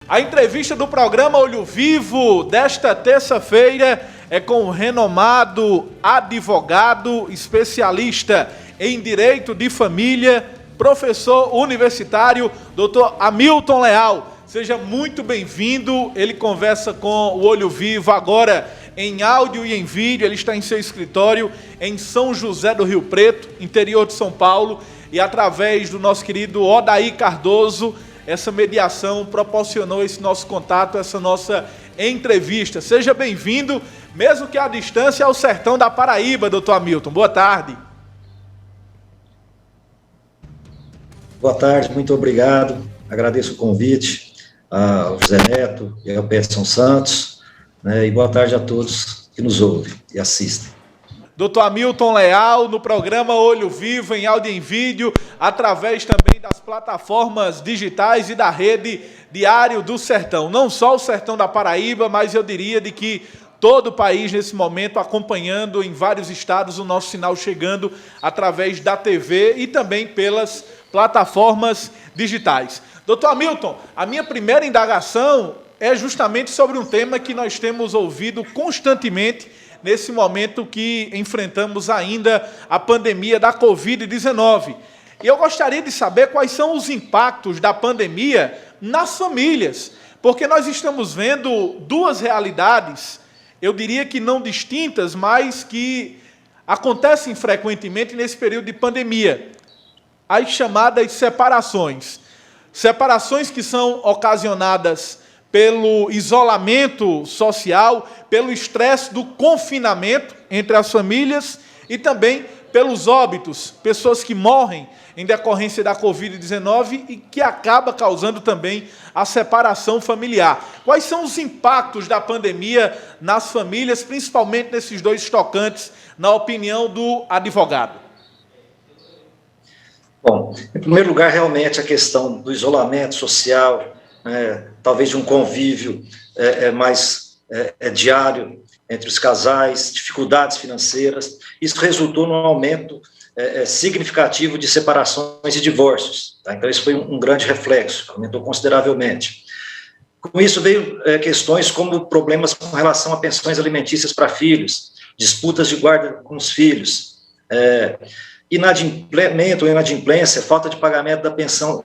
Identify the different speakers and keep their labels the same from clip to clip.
Speaker 1: A entrevista do programa Olho Vivo desta terça-feira é com o renomado advogado, especialista em direito de família, professor universitário, Dr. Hamilton Leal. Seja muito bem-vindo. Ele conversa com o Olho Vivo agora em áudio e em vídeo. Ele está em seu escritório em São José do Rio Preto, interior de São Paulo, e através do nosso querido Odair Cardoso, essa mediação proporcionou esse nosso contato, essa nossa entrevista. Seja bem-vindo, mesmo que à distância, ao sertão da Paraíba, doutor Hamilton. Boa tarde.
Speaker 2: Boa tarde, muito obrigado. Agradeço o convite ao José Neto e ao Peterson Santos, né, e boa tarde a todos que nos ouvem e assistem.
Speaker 1: Dr. Hamilton Leal, no programa Olho Vivo, em áudio e em vídeo, através também das plataformas digitais e da rede Diário do Sertão. Não só o sertão da Paraíba, mas eu diria de que todo o país, nesse momento, acompanhando em vários estados o nosso sinal chegando através da TV e também pelas plataformas digitais. Dr. Hamilton, a minha primeira indagação é justamente sobre um tema que nós temos ouvido constantemente nesse momento que enfrentamos ainda a pandemia da Covid-19. E eu gostaria de saber quais são os impactos da pandemia nas famílias, porque nós estamos vendo duas realidades, eu diria que não distintas, mas que acontecem frequentemente nesse período de pandemia. As chamadas separações. Separações que são ocasionadas pelo isolamento social, pelo estresse do confinamento entre as famílias e também pelos óbitos, pessoas que morrem em decorrência da Covid-19 e que acaba causando também a separação familiar. Quais são os impactos da pandemia nas famílias, principalmente nesses dois tocantes, na opinião do advogado?
Speaker 2: Bom, em primeiro lugar, realmente a questão do isolamento social, talvez de um convívio mais diário entre os casais, dificuldades financeiras, isso resultou num aumento significativo de separações e divórcios. Tá? Então, isso foi um grande reflexo, aumentou consideravelmente. Com isso, veio questões como problemas com relação a pensões alimentícias para filhos, disputas de guarda com os filhos, inadimplemento ou inadimplência, falta de pagamento da pensão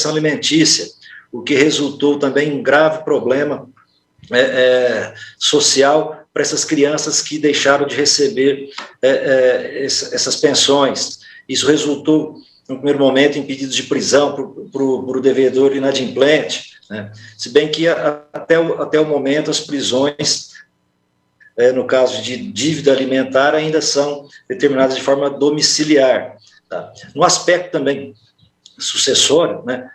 Speaker 2: alimentícia, o que resultou também em um grave problema social para essas crianças que deixaram de receber essas pensões. Isso resultou, no primeiro momento, em pedidos de prisão para o devedor inadimplente, né? Se bem que até o momento as prisões, no caso de dívida alimentar, ainda são determinadas de forma domiciliar. Tá? No aspecto também sucessório, né,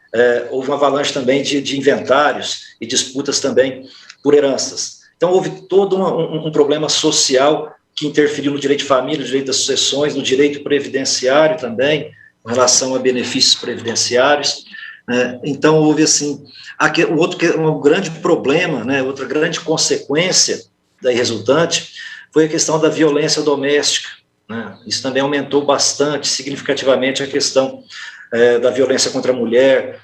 Speaker 2: houve uma avalanche também de inventários e disputas também por heranças. Então, houve todo um problema social que interferiu no direito de família, no direito das sucessões, no direito previdenciário também, com relação a benefícios previdenciários. Então, houve, assim, um grande problema, né, outra grande consequência daí resultante foi a questão da violência doméstica, né? Isso também aumentou bastante, significativamente, a questão da violência contra a mulher,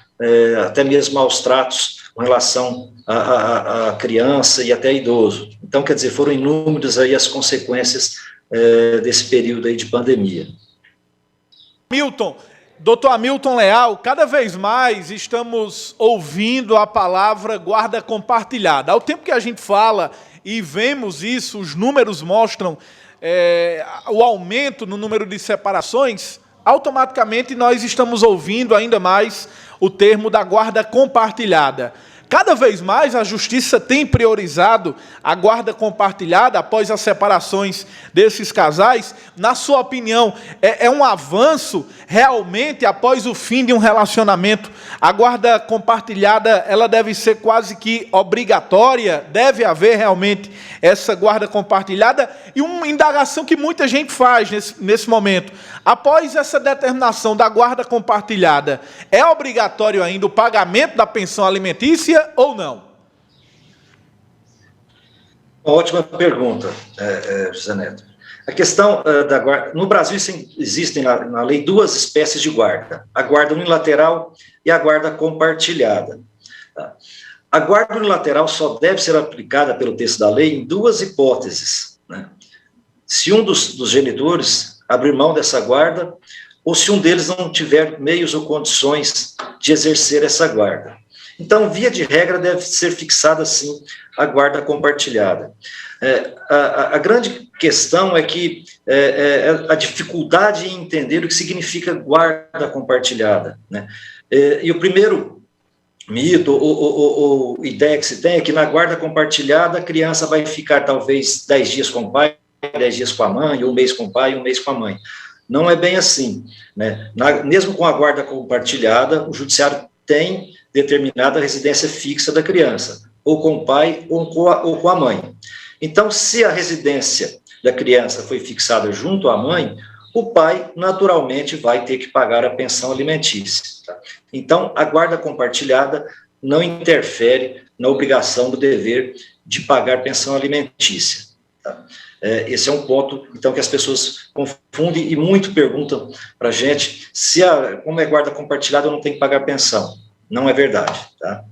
Speaker 2: até mesmo maus tratos com relação à criança e até idoso. Então, quer dizer, foram inúmeras aí as consequências desse período aí de pandemia.
Speaker 1: Dr. Hamilton Leal, cada vez mais estamos ouvindo a palavra guarda compartilhada. Ao tempo que a gente fala e vemos isso, os números mostram o aumento no número de separações, automaticamente nós estamos ouvindo ainda mais o termo da guarda compartilhada. Cada vez mais a Justiça tem priorizado a guarda compartilhada após as separações desses casais. Na sua opinião, é um avanço realmente após o fim de um relacionamento? A guarda compartilhada, ela deve ser quase que obrigatória? Deve haver realmente essa guarda compartilhada? E uma indagação que muita gente faz nesse momento. Após essa determinação da guarda compartilhada, é obrigatório ainda o pagamento da pensão alimentícia ou não?
Speaker 2: Ótima pergunta, José Neto. A questão da guarda... No Brasil existem na lei duas espécies de guarda. A guarda unilateral e a guarda compartilhada. Tá? A guarda unilateral só deve ser aplicada pelo texto da lei em duas hipóteses, né? Se um dos genitores abrir mão dessa guarda, ou se um deles não tiver meios ou condições de exercer essa guarda. Então, via de regra, deve ser fixada, sim, a guarda compartilhada. A grande questão é que a dificuldade em entender o que significa guarda compartilhada, né? E o primeiro mito ou ideia que se tem é que na guarda compartilhada a criança vai ficar talvez 10 dias com o pai, 10 dias com a mãe, ou um mês com o pai, um mês com a mãe. Não é bem assim, né? Mesmo com a guarda compartilhada, o judiciário tem determinada a residência fixa da criança, ou com o pai ou com a mãe. Então, se a residência da criança foi fixada junto à mãe, o pai naturalmente vai ter que pagar a pensão alimentícia. Tá? Então, a guarda compartilhada não interfere na obrigação do dever de pagar pensão alimentícia. Tá? Esse é um ponto, então, que as pessoas confundem e muito perguntam para a gente se, como é guarda compartilhada, eu não tenho que pagar pensão. Não é verdade, tá?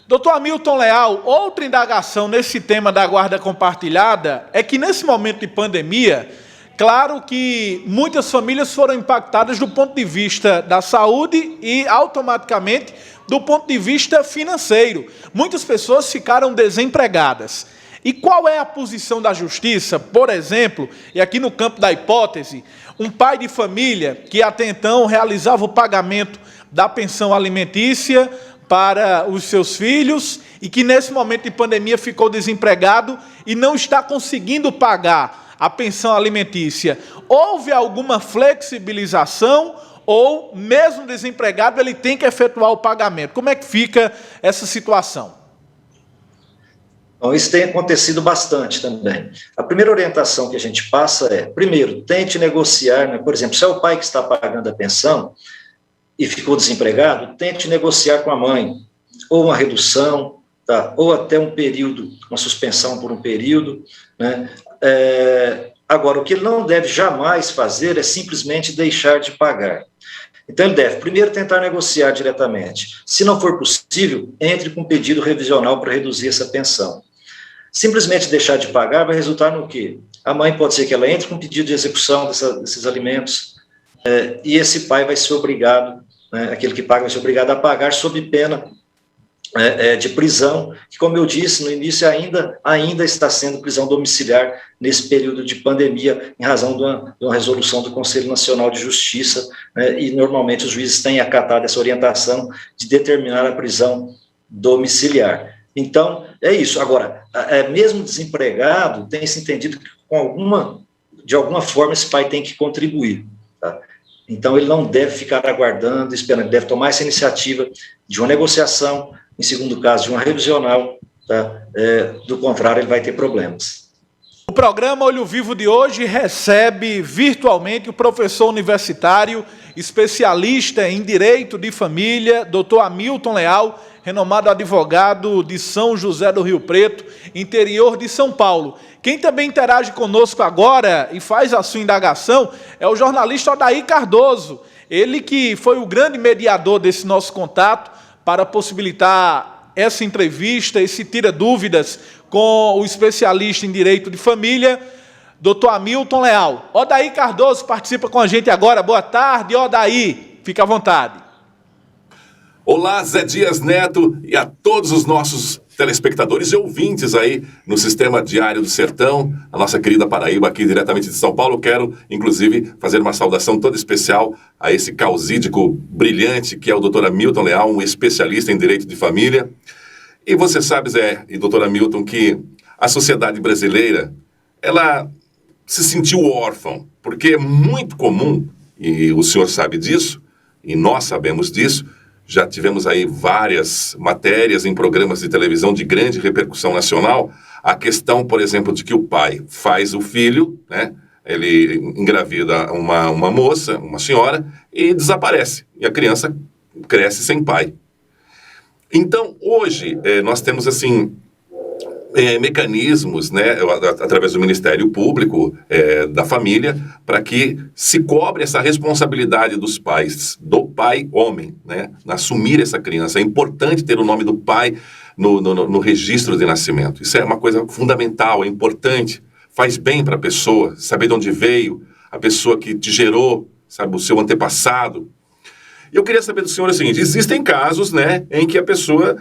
Speaker 1: Doutor Hamilton Leal, outra indagação nesse tema da guarda compartilhada é que, nesse momento de pandemia, claro que muitas famílias foram impactadas do ponto de vista da saúde e, automaticamente, do ponto de vista financeiro. Muitas pessoas ficaram desempregadas. E qual é a posição da Justiça, por exemplo, e aqui no campo da hipótese, um pai de família que até então realizava o pagamento da pensão alimentícia para os seus filhos e que nesse momento de pandemia ficou desempregado e não está conseguindo pagar a pensão alimentícia. Houve alguma flexibilização ou, mesmo desempregado, ele tem que efetuar o pagamento? Como é que fica essa situação?
Speaker 2: Então, isso tem acontecido bastante também. A primeira orientação que a gente passa é, primeiro, tente negociar, né? Por exemplo, se é o pai que está pagando a pensão e ficou desempregado, tente negociar com a mãe, ou uma redução, tá? Ou até um período, uma suspensão por um período, né? Agora, o que ele não deve jamais fazer é simplesmente deixar de pagar. Então, ele deve, primeiro, tentar negociar diretamente. Se não for possível, entre com um pedido revisional para reduzir essa pensão. Simplesmente deixar de pagar vai resultar no quê? A mãe pode ser que ela entre com um pedido de execução desses alimentos, e esse pai vai ser obrigado, né, aquele que paga vai ser obrigado a pagar sob pena de prisão, que, como eu disse no início, ainda está sendo prisão domiciliar nesse período de pandemia, em razão de uma resolução do Conselho Nacional de Justiça, né, e normalmente os juízes têm acatado essa orientação de determinar a prisão domiciliar. Então, é isso. Agora, mesmo desempregado, tem se entendido que de alguma forma esse pai tem que contribuir, tá? Então, ele não deve ficar aguardando, esperando, ele deve tomar essa iniciativa de uma negociação, em segundo caso, de uma revisional, tá? Do contrário, ele vai ter problemas.
Speaker 1: O programa Olho Vivo de hoje recebe virtualmente o professor universitário, especialista em Direito de Família, doutor Hamilton Leal, renomado advogado de São José do Rio Preto, interior de São Paulo. Quem também interage conosco agora e faz a sua indagação é o jornalista Odair Cardoso, ele que foi o grande mediador desse nosso contato para possibilitar essa entrevista, esse tira dúvidas com o especialista em Direito de Família, doutor Hamilton Leal. Odair Cardoso participa com a gente agora. Boa tarde, Odair. Fica à vontade.
Speaker 3: Olá, Zé Dias Neto e a todos os nossos telespectadores e ouvintes aí no Sistema Diário do Sertão, a nossa querida Paraíba, aqui diretamente de São Paulo. Quero, inclusive, fazer uma saudação toda especial a esse causídico brilhante que é o doutor Hamilton Leal, um especialista em Direito de Família. E você sabe, Zé e doutor Hamilton, que a sociedade brasileira, ela se sentiu órfã, porque é muito comum, e o senhor sabe disso, e nós sabemos disso, já tivemos aí várias matérias em programas de televisão de grande repercussão nacional, a questão, por exemplo, de que o pai faz o filho, né? Ele engravida uma moça, uma senhora, e desaparece, e a criança cresce sem pai. Então, hoje, nós temos, assim, mecanismos, né, através do Ministério Público da Família, para que se cobre essa responsabilidade dos pais, do pai homem, né, assumir essa criança. É importante ter o nome do pai no registro de nascimento. Isso é uma coisa fundamental, é importante, faz bem para a pessoa, saber de onde veio, a pessoa que te gerou, sabe, o seu antepassado. Eu queria saber do senhor o seguinte: existem casos, né, em que a pessoa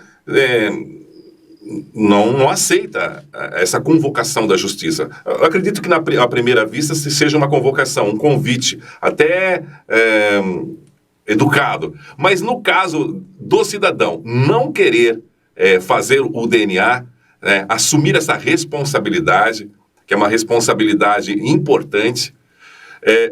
Speaker 3: não aceita essa convocação da justiça. Eu acredito que à primeira vista seja uma convocação, um convite, até educado. Mas no caso do cidadão não querer fazer o DNA, assumir essa responsabilidade, que é uma responsabilidade importante,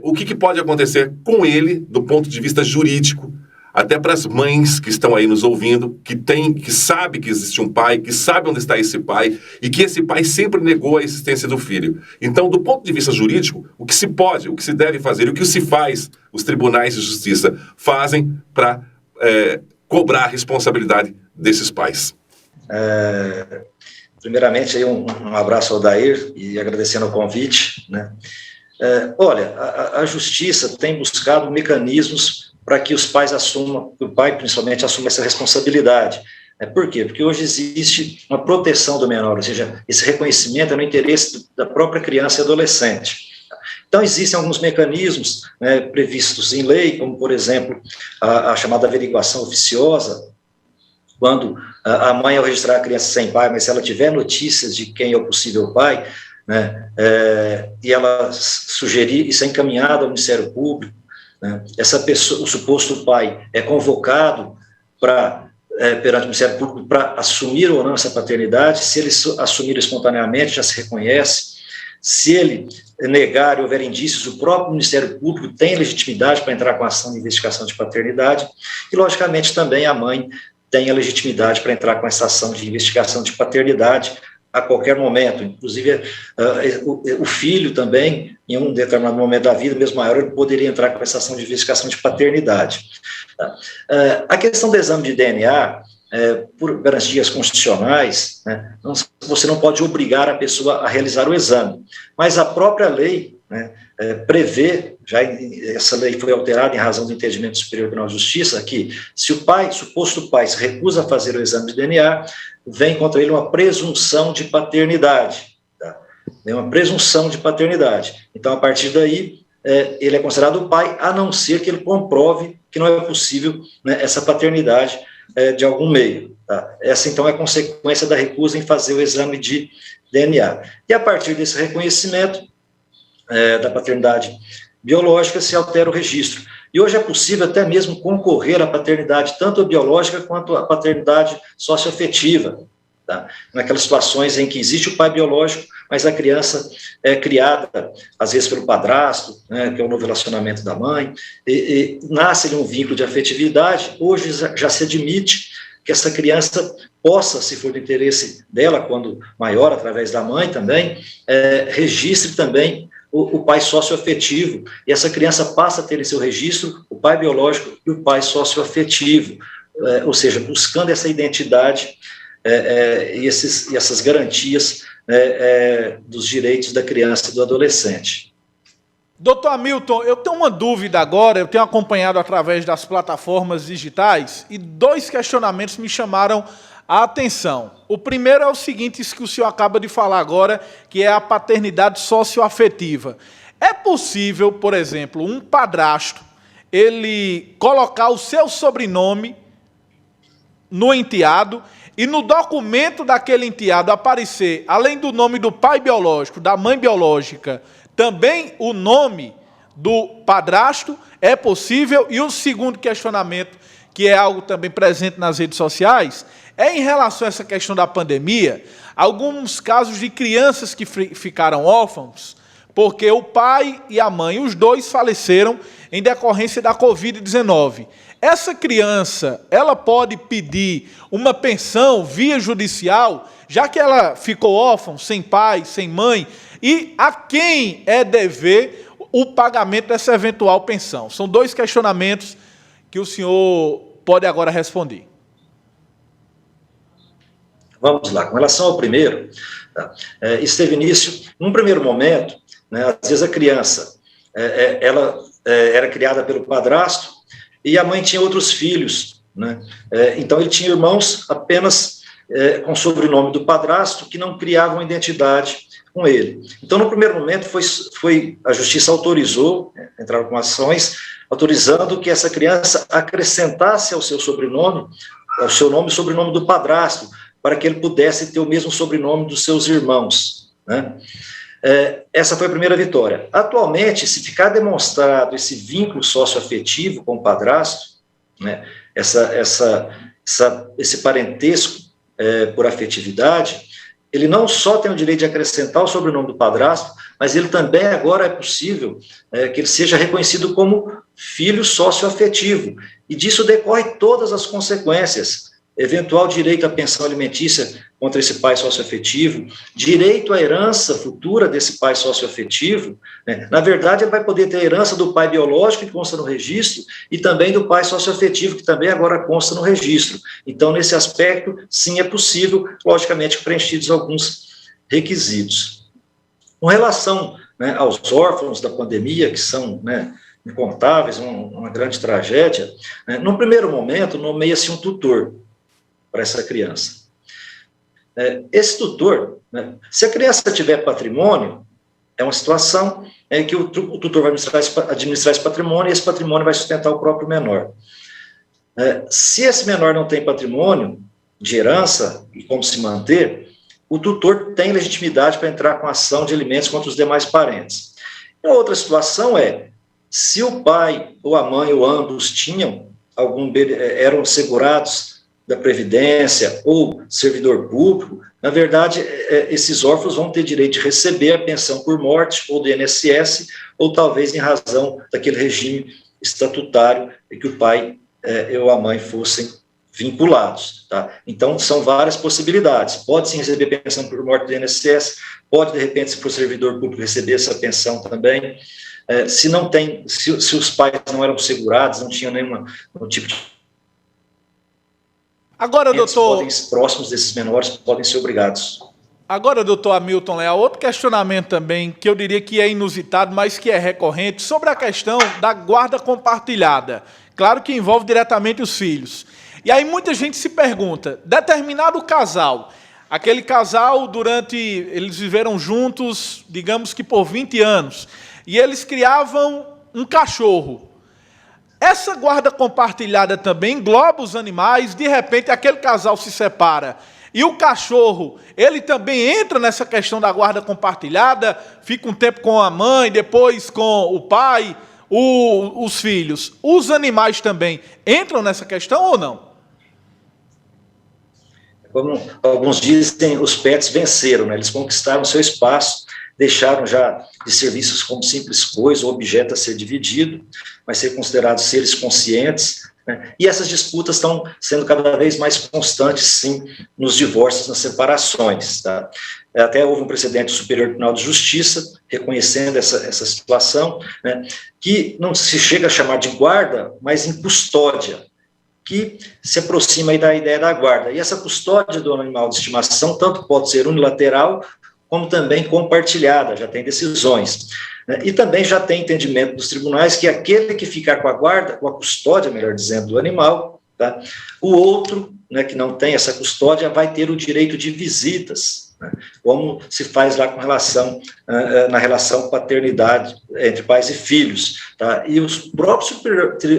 Speaker 3: o que pode acontecer com ele do ponto de vista jurídico, até para as mães que estão aí nos ouvindo, que sabe que existe um pai, que sabe onde está esse pai, e que esse pai sempre negou a existência do filho. Então, do ponto de vista jurídico, o que se pode, o que se deve fazer, o que se faz, os tribunais de justiça fazem para cobrar a responsabilidade desses pais.
Speaker 2: Primeiramente, aí um abraço ao Dair e agradecendo o convite, né? Olha, a justiça tem buscado mecanismos para que os pais assumam, que o pai principalmente assuma essa responsabilidade. Por quê? Porque hoje existe uma proteção do menor, ou seja, esse reconhecimento é no interesse da própria criança e adolescente. Então, existem alguns mecanismos, né, previstos em lei, como, por exemplo, a chamada averiguação oficiosa, quando a mãe, ao registrar a criança sem pai, mas se ela tiver notícias de quem é o possível pai, né, e ela sugerir, isso é encaminhado ao Ministério Público, né, essa pessoa, o suposto pai, é convocado perante o Ministério Público para assumir ou não essa paternidade. Se ele assumir espontaneamente, já se reconhece. Se ele negar e houver indícios, o próprio Ministério Público tem legitimidade para entrar com ação de investigação de paternidade, e, logicamente, também a mãe tem a legitimidade para entrar com essa ação de investigação de paternidade a qualquer momento. Inclusive, o filho também, em um determinado momento da vida, mesmo maior, ele poderia entrar com essa ação de investigação de paternidade. A questão do exame de DNA, por garantias constitucionais, né, você não pode obrigar a pessoa a realizar o exame, mas a própria lei, né, prevê, essa lei foi alterada em razão do entendimento do Superior Tribunal de Justiça, que se o suposto pai, se recusa a fazer o exame de DNA, vem contra ele uma presunção de paternidade. Tá? Vem uma presunção de paternidade. Então, a partir daí, ele é considerado pai, a não ser que ele comprove que não é possível, né, essa paternidade de algum meio. Tá? Essa, então, é a consequência da recusa em fazer o exame de DNA. E, a partir desse reconhecimento da paternidade biológica, se altera o registro. E hoje é possível até mesmo concorrer à paternidade, tanto a biológica quanto a paternidade socioafetiva, tá? Naquelas situações em que existe o pai biológico, mas a criança é criada, às vezes, pelo padrasto, né, que é o novo relacionamento da mãe, e nasce-lhe um vínculo de afetividade. Hoje já se admite que essa criança possa, se for do interesse dela, quando maior, através da mãe também, registre também o pai socioafetivo, e essa criança passa a ter em seu registro o pai biológico e o pai socioafetivo, ou seja, buscando essa identidade e essas garantias dos direitos da criança e do adolescente.
Speaker 1: Doutor Hamilton, eu tenho uma dúvida agora, eu tenho acompanhado através das plataformas digitais, e 2 questionamentos me chamaram a atenção. O primeiro é o seguinte, isso que o senhor acaba de falar agora, que é a paternidade socioafetiva. É possível, por exemplo, um padrasto, ele colocar o seu sobrenome no enteado e no documento daquele enteado aparecer, além do nome do pai biológico, da mãe biológica, também o nome do padrasto? É possível? E o segundo questionamento, que é algo também presente nas redes sociais, é em relação a essa questão da pandemia, alguns casos de crianças que ficaram órfãos, porque o pai e a mãe, os dois faleceram em decorrência da Covid-19. Essa criança, ela pode pedir uma pensão via judicial, já que ela ficou órfã, sem pai, sem mãe, e a quem é dever o pagamento dessa eventual pensão? São 2 questionamentos que o senhor pode agora responder.
Speaker 2: Vamos lá, com relação ao primeiro, tá? Isso teve início, num primeiro momento, né, às vezes a criança, ela era criada pelo padrasto e a mãe tinha outros filhos, né? Então ele tinha irmãos apenas com o sobrenome do padrasto que não criavam identidade com ele. Então, no primeiro momento, a justiça autorizou, entraram com ações, autorizando que essa criança acrescentasse ao seu sobrenome, ao seu nome, o sobrenome do padrasto, para que ele pudesse ter o mesmo sobrenome dos seus irmãos, né? Essa foi a primeira vitória. Atualmente, se ficar demonstrado esse vínculo socioafetivo com o padrasto, né, esse parentesco por afetividade, ele não só tem o direito de acrescentar o sobrenome do padrasto, mas ele também agora é possível que ele seja reconhecido como filho socioafetivo. E disso decorre todas as consequências. Eventual direito à pensão alimentícia contra esse pai socioafetivo, direito à herança futura desse pai socioafetivo, né? Na verdade, ele vai poder ter a herança do pai biológico, que consta no registro, e também do pai socioafetivo, que também agora consta no registro. Então, nesse aspecto, sim, é possível, logicamente, preenchidos alguns requisitos. Com relação, né, aos órfãos da pandemia, que são, né, incontáveis, uma grande tragédia, né, no primeiro momento, nomeia-se um tutor para essa criança. Esse tutor, né, se a criança tiver patrimônio, é uma situação em que o tutor vai administrar esse patrimônio e esse patrimônio vai sustentar o próprio menor. Se esse menor não tem patrimônio de herança e como se manter, o tutor tem legitimidade para entrar com ação de alimentos contra os demais parentes. E outra situação se o pai ou a mãe ou ambos eram segurados da Previdência ou servidor público, na verdade, esses órfãos vão ter direito de receber a pensão por morte ou do INSS, ou talvez em razão daquele regime estatutário em que o pai ou a mãe fossem vinculados. Tá? Então, são várias possibilidades. Pode-se receber pensão por morte do INSS, pode, de repente, se for servidor público, receber essa pensão também. Se os pais não eram segurados, não tinham nenhum tipo de...
Speaker 1: Agora, doutor...
Speaker 2: próximos desses menores podem ser obrigados.
Speaker 1: Agora, doutor Hamilton Leal, outro questionamento também, que eu diria que é inusitado, mas que é recorrente, sobre a questão da guarda compartilhada. Claro que envolve diretamente os filhos. E aí muita gente se pergunta, determinado casal, aquele casal eles viveram juntos, digamos que por 20 anos, e eles criavam um cachorro. Essa guarda compartilhada também engloba os animais, de repente aquele casal se separa e o cachorro, ele também entra nessa questão da guarda compartilhada, fica um tempo com a mãe, depois com o pai, os filhos. Os animais também entram nessa questão ou não?
Speaker 2: Como alguns dizem, os pets venceram, né? Eles conquistaram seu espaço, deixaram já de ser vistos como simples coisa ou objeto a ser dividido, mas ser considerados seres conscientes, né? E essas disputas estão sendo cada vez mais constantes, sim, nos divórcios, nas separações. Tá? Até houve um precedente do Superior Tribunal de Justiça, reconhecendo essa situação, né? Que não se chega a chamar de guarda, mas em custódia, que se aproxima aí da ideia da guarda. E essa custódia do animal de estimação tanto pode ser unilateral, como também compartilhada, já tem decisões. E também já tem entendimento dos tribunais que aquele que ficar com a guarda, com a custódia, melhor dizendo, do animal, tá? O outro, né, que não tem essa custódia, vai ter o direito de visitas, né, como se faz lá com relação, na relação paternidade entre pais e filhos. Tá? E o próprio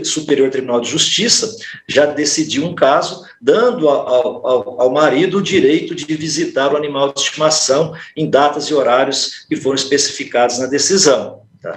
Speaker 2: Superior Tribunal de Justiça já decidiu um caso, dando ao marido o direito de visitar o animal de estimação em datas e horários que foram especificados na decisão. Tá?